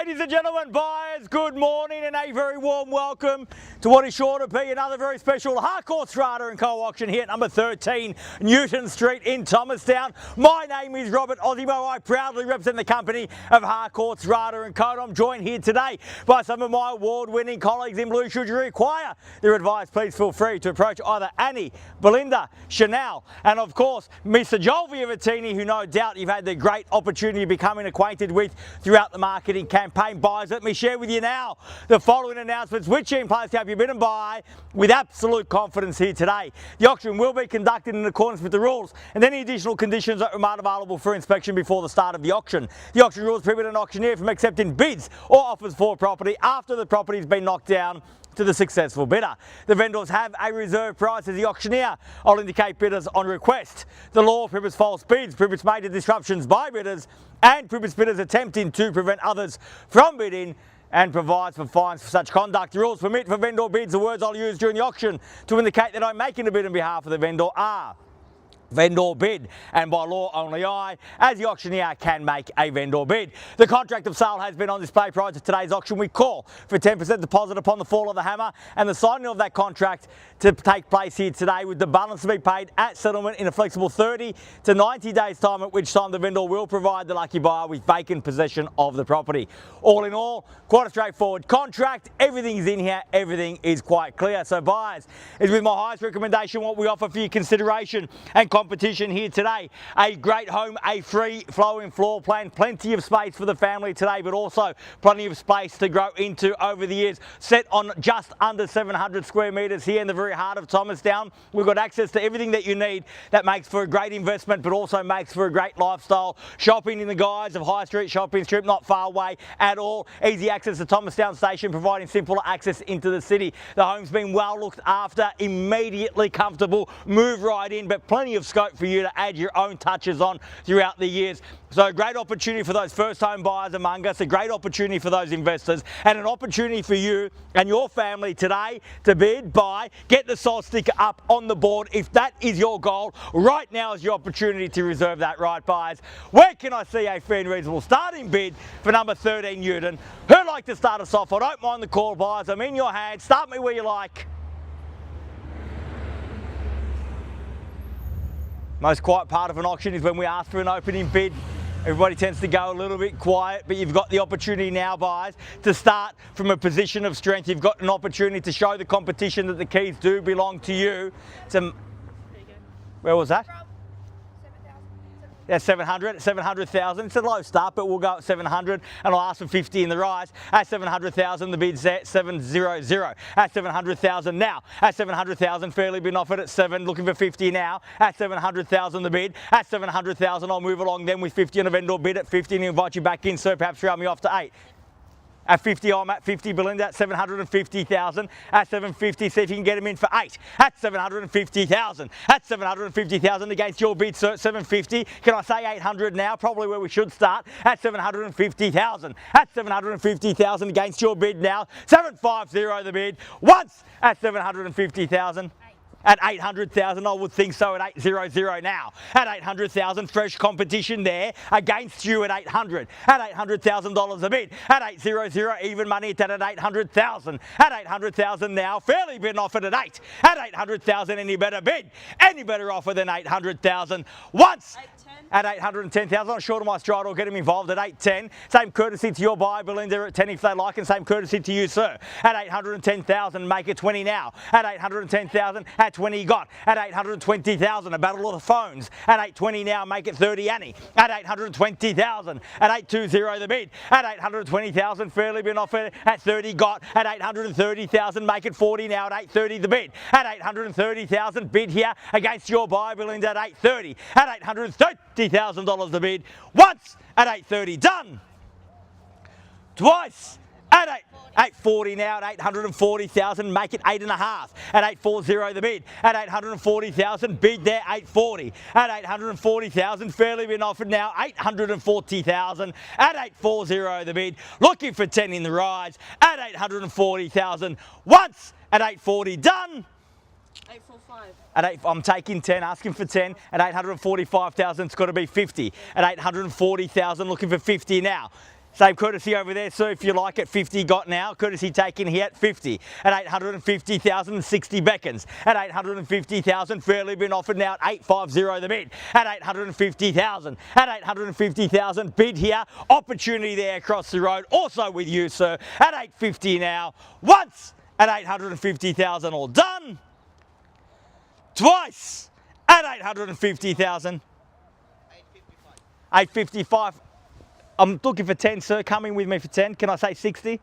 Ladies and gentlemen, buyers, good morning and a very warm welcome to what is sure to be another very special Harcourts Rata and Co auction here at number 13 Newton Street in Thomastown. My name is Robert Ozzimo. I proudly represent the company of Harcourts Rata and Co. I'm joined here today by some of my award-winning colleagues in blue. Should you require their advice, please feel free to approach either Annie, Belinda, Chanel, and of course Mr. Joel Viavattene, who no doubt you've had the great opportunity of becoming acquainted with throughout the marketing campaign. Buyers, let me share with you now the following announcements which are in place to help you bid and buy with absolute confidence here today. The auction will be conducted in accordance with the rules and any additional conditions that remain available for inspection before the start of the auction. The auction rules prohibit an auctioneer from accepting bids or offers for property after the property has been knocked down to the successful bidder. The vendors have a reserve price as the auctioneer. I'll indicate bidders on request. The law prohibits false bids, prohibits major disruptions by bidders, and prohibits bidders attempting to prevent others from bidding, and provides for fines for such conduct. The rules permit for vendor bids. The words I'll use during the auction to indicate that I'm making a bid on behalf of the vendor are vendor bid, and by law only I, as the auctioneer, can make a vendor bid. The contract of sale has been on display prior to today's auction. We call for 10% deposit upon the fall of the hammer and the signing of that contract to take place here today, with the balance to be paid at settlement in a flexible 30 to 90 days time, at which time the vendor will provide the lucky buyer with vacant possession of the property. All in all, quite a straightforward contract. Everything's in here, everything is quite clear. So buyers, is with my highest recommendation what we offer for your consideration and competition here today. A great home, a free flowing floor plan, plenty of space for the family today, but also plenty of space to grow into over the years. Set on just under 700 square metres here in the very heart of Thomastown. We've got access to everything that you need that makes for a great investment, but also makes for a great lifestyle. Shopping in the guise of High Street Shopping Strip, not far away at all. Easy access to Thomastown Station, providing simpler access into the city. The home's been well looked after, immediately comfortable, move right in, but plenty of scope for you to add your own touches on throughout the years. So a great opportunity for those first home buyers among us, a great opportunity for those investors, and an opportunity for you and your family today to bid, buy, get the sold sticker up on the board. If that is your goal, right now is your opportunity to reserve that right, buyers. Where can I see a fair and reasonable starting bid for number 13 Newton? Who'd like to start us off? I don't mind the call, buyers. I'm in your hands. Start me where you like. Most quiet part of an auction is when we ask for an opening bid. Everybody tends to go a little bit quiet, but you've got the opportunity now, buyers, to start from a position of strength. You've got an opportunity to show the competition that the keys do belong to you. Where was that? Yeah, 700,000. It's a low start, but we'll go at 700, and I'll ask for 50 in the rise. At 700,000, the bid's at 700. At 700,000 now. At 700,000, fairly been offered at 7, looking for 50 now. At 700,000, the bid. At 700,000, I'll move along then with 50 on a vendor bid at 50 and invite you back in, sir. Perhaps round me off to 8. At 50, I'm at 50, Belinda, at 750,000. At 750, see if you can get him in for 8. At 750,000. At 750,000 against your bid, sir, 750. Can I say 800 now? Probably where we should start. At 750,000. At 750,000 against your bid now. 750 the bid. Once at 750,000. At 800,000, I would think so, at 800 now. At 800,000, fresh competition there against you at 800. At $800,000 a bid. At 800, even money at 800,000. At 800,000 now, fairly been offered at 8. At 800,000, any better bid? Any better offer than 800,000? Once. At 810,000, I'm short of my stride, I'll get him involved at 810. Same courtesy to your buyer, Belinda, at 10 if they like, and same courtesy to you, sir. At 810,000, make it 20 now. At 810,000, at 20 got. At 820,000, a battle of the phones. At 820 now, make it 30 Annie. At 820,000, at 820 the bid. At 820,000, fairly been offered at 30 got. At 830,000, make it 40 now. At 830 the bid. At 830,000, bid here against your buyer, Belinda, at 830. At 830,000 the bid. Once at 830, done. Twice at 840 now. At 840,000, make it 8.5. At 840 the bid. At 840,000, bid there 840. At 840,000, fairly been offered now 840,000. At 840 the bid. Looking for 10 in the rise. At 840,000. Once at 840, done. 845. I'm taking 10, asking for 10. At 845,000, it's got to be 50. At 840,000, looking for 50 now. Same courtesy over there, sir, if you like, at 50 got now. Courtesy taken here at 50. At 850,000, 60 beckons. At 850,000, fairly been offered now at 850 the bid. At 850,000. At 850,000, bid here. Opportunity there across the road. Also with you, sir. At 850 now. Once at 850,000, all done. Twice at 850,000. 855. I'm looking for 10, sir. Coming with me for 10. Can I say 60?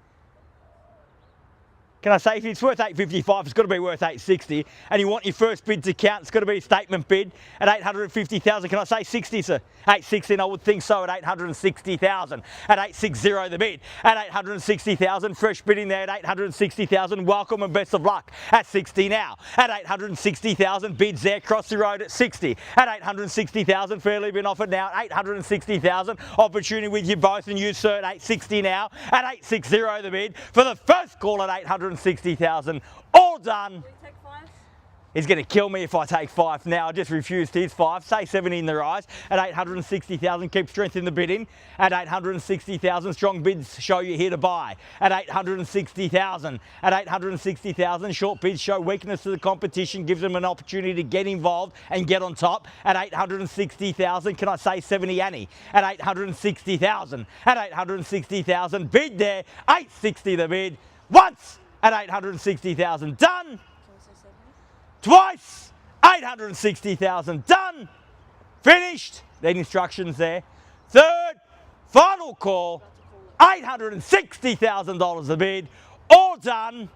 Can I say if it's worth 855, it's got to be worth 860. And you want your first bid to count, it's got to be a statement bid at 850,000. Can I say 60, sir? 860, and I would think so at 860,000. At 860 the bid. At 860,000, fresh bid in there at 860,000. Welcome and best of luck. At 60 now. At 860,000, bids there, cross the road at 60. At 860,000, fairly been offered now at 860,000. Opportunity with you both and you, sir, at 860 now. At 860 the bid for the first call at 860,000. All done. Will you take 5? He's going to kill me if I take 5 now. I just refused his 5. Say 70 in the rise. At 860,000, keep strength in the bidding. At 860,000, strong bids show you here to buy. At 860,000. At 860,000, short bids show weakness to the competition, gives them an opportunity to get involved and get on top. At 860,000, can I say 70 Annie? At 860,000. At 860,000, bid there. 860 the bid. Once at 860,000, done. Twice, 860,000, done. Finished. Then instructions there. Third, final call, $860,000 a bid. All done.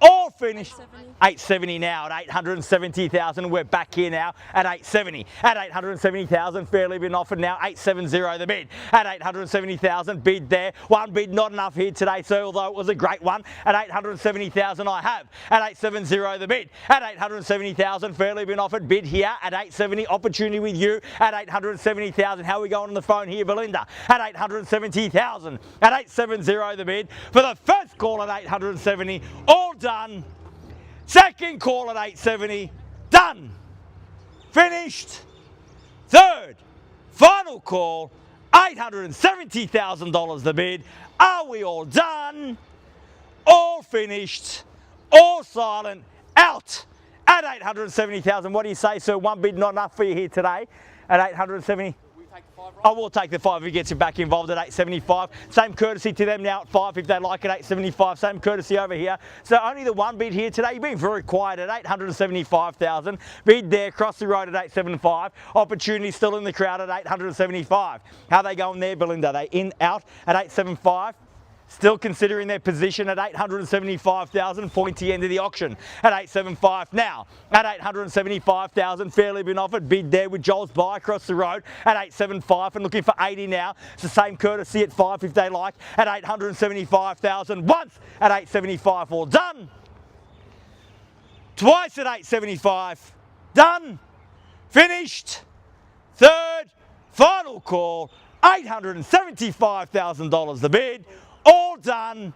All finished. 870 now at 870,000. We're back here now at 870. At 870,000, fairly been offered now. 870 the bid. At 870,000, bid there. One bid, not enough here today, sir, although it was a great one. At 870,000, I have. At 870 the bid. At 870,000, fairly been offered. Bid here at 870. Opportunity with you at 870,000. How are we going on the phone here, Belinda? At 870,000. At 870 the bid for the first call at 870. All done. Second call at 870, done. Finished. Third, final call, $870,000 the bid. Are we all done? All finished, all silent, out at 870,000. What do you say, sir? One bid not enough for you here today at 870. I will take the 5 if he gets it back involved at 875. Same courtesy to them now at 5 if they like at 875. Same courtesy over here. So only the one bid here today. You've been very quiet at 875,000. Bid there, cross the road at 875. Opportunity still in the crowd at 875. How are they going there, Belinda? Are they in, out at 875? Still considering their position at 875,000, pointy end of the auction at 875 now. At 875,000, fairly been offered. Bid there with Joel's buy across the road at 875 and looking for 80 now. It's the same courtesy at 5 if they like at 875,000. Once at 875, all done. Twice at 875, done. Finished. Third, final call, $875,000 the bid. All done,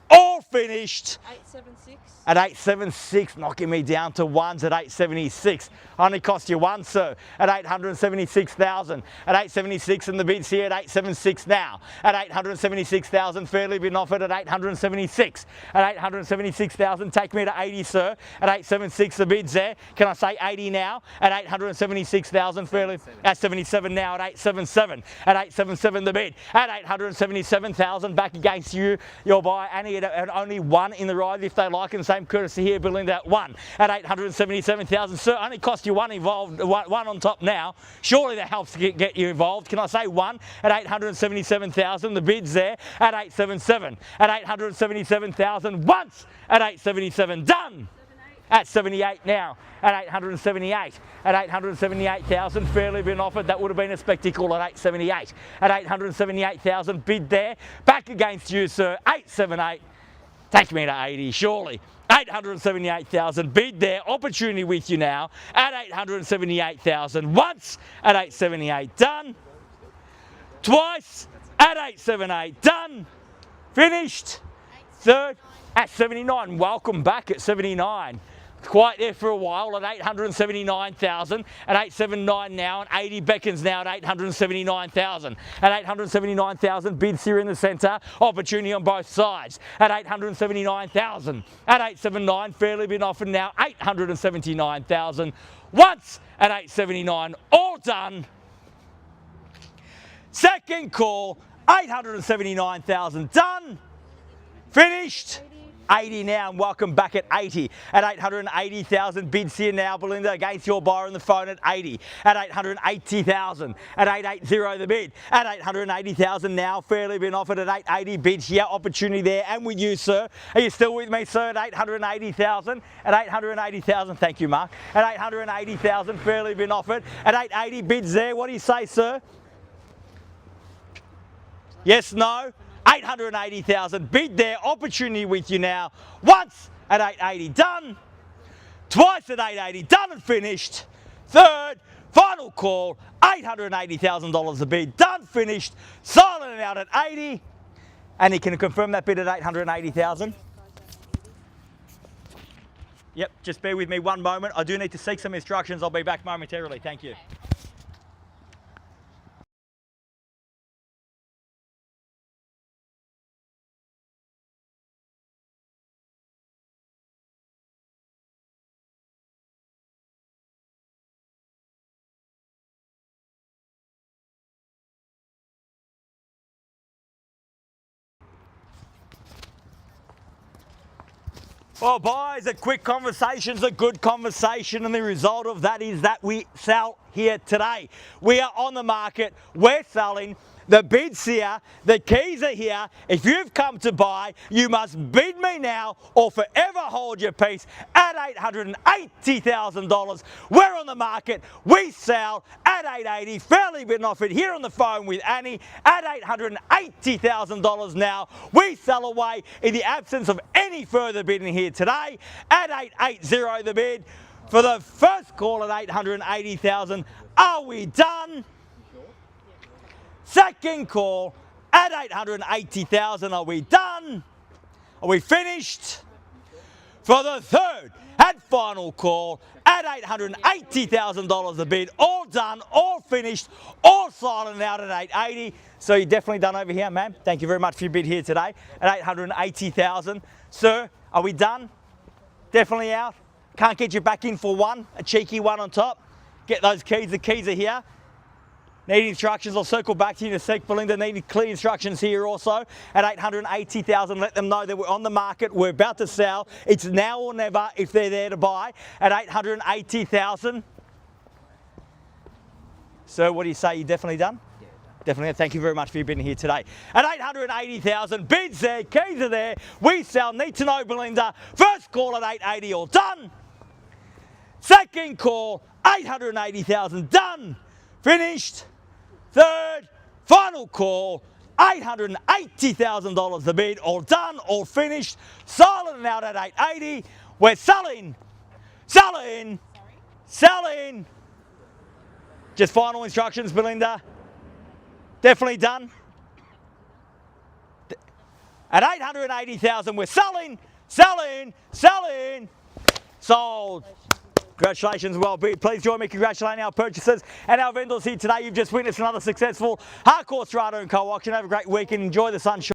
all finished. 876. At 876, knocking me down to ones at 876. Only cost you one, sir, at 876,000. At 876 and the bid's here at 876 now. At 876,000, fairly been offered at 876. At 876,000, take me to 80, sir. At 876, the bid's there. Can I say 80 now? At 876,000, fairly. At 77 now, at 877. At 877, the bid. At 877,000, back against you. Your buy, Annie, at only one in the ride if they like, and same courtesy here, Belinda at 1 at 877,000. Sir, only cost you one involved, one on top now. Surely that helps to get you involved. Can I say 1 at 877,000? The bid's there at 877. At 877,000 once at 877. Done. At 78 now, at 878, at 878,000, fairly been offered. That would have been a spectacle at 878. At 878,000, bid there, back against you, sir, 878. Take me to 80, surely. 878,000, bid there, opportunity with you now, at 878,000, once at 878, done. Twice at 878, done. Finished. Third at 79, welcome back at 79. Quite there for a while at 879,000, at 879 now, and 80 beckons now at 879,000. At 879,000, bids here in the centre, opportunity on both sides. At 879,000, at 879, fairly been offered now, 879,000. Once at 879, all done. Second call, 879,000 done. Finished. 80 now, and welcome back at 80. At 880,000, bids here now, Belinda, against your buyer on the phone at 80. At 880,000, at 880 the bid. At 880,000 now, fairly been offered at 880, bids here, opportunity there, and with you, sir. Are you still with me, sir, at 880,000? At 880,000, thank you, Mark. At 880,000, fairly been offered. At 880, bids there, what do you say, sir? Yes, no? 880,000, bid there, opportunity with you now. Once at 880, done. Twice at 880, done and finished. Third, final call, $880,000 a bid, done, finished, silent and out at 80. And he can confirm that bid at 880,000. Yep, just bear with me one moment. I do need to seek some instructions. I'll be back momentarily. Thank you. Well, boys, a quick conversation's a good conversation, and the result of that is that we sell here today. We are on the market, we're selling, the bid's here, the keys are here. If you've come to buy, you must bid me now or forever hold your peace at $880,000. We're on the market, we sell at $880, fairly been offered here on the phone with Annie at $880,000 now. We sell away in the absence of any further bidding here today at $880 the bid. For the first call at $880,000, are we done? Second call at $880,000, are we done? Are we finished? For the third and final call at $880,000 a bid, all done, all finished, all silent out at $880. So you're definitely done over here, ma'am. Thank you very much for your bid here today at $880,000. Sir, are we done? Definitely out? Can't get you back in for one, a cheeky one on top. Get those keys, the keys are here. Need instructions, I'll circle back to you in a sec, Belinda. Need clear instructions here also at $880,000. Let them know that we're on the market, we're about to sell. It's now or never if they're there to buy at $880,000. Sir, what do you say? You definitely done? Yeah, definitely. Thank you very much for your bidding here today. At $880,000, bids there, keys are there. We sell. Need to know, Belinda. First call at $880, all done. Second call, $880,000, done. Finished. Third, final call, $880,000 the bid, all done, all finished, silent and out at $880. We're selling, selling, selling. Just final instructions, Belinda. Definitely done. At $880,000, we're selling, selling, selling, sold. Congratulations, well bid. Please join me congratulating our purchasers and our vendors here today. You've just witnessed another successful Harcourts, Rata and Co auction. Have a great weekend. Enjoy the sunshine.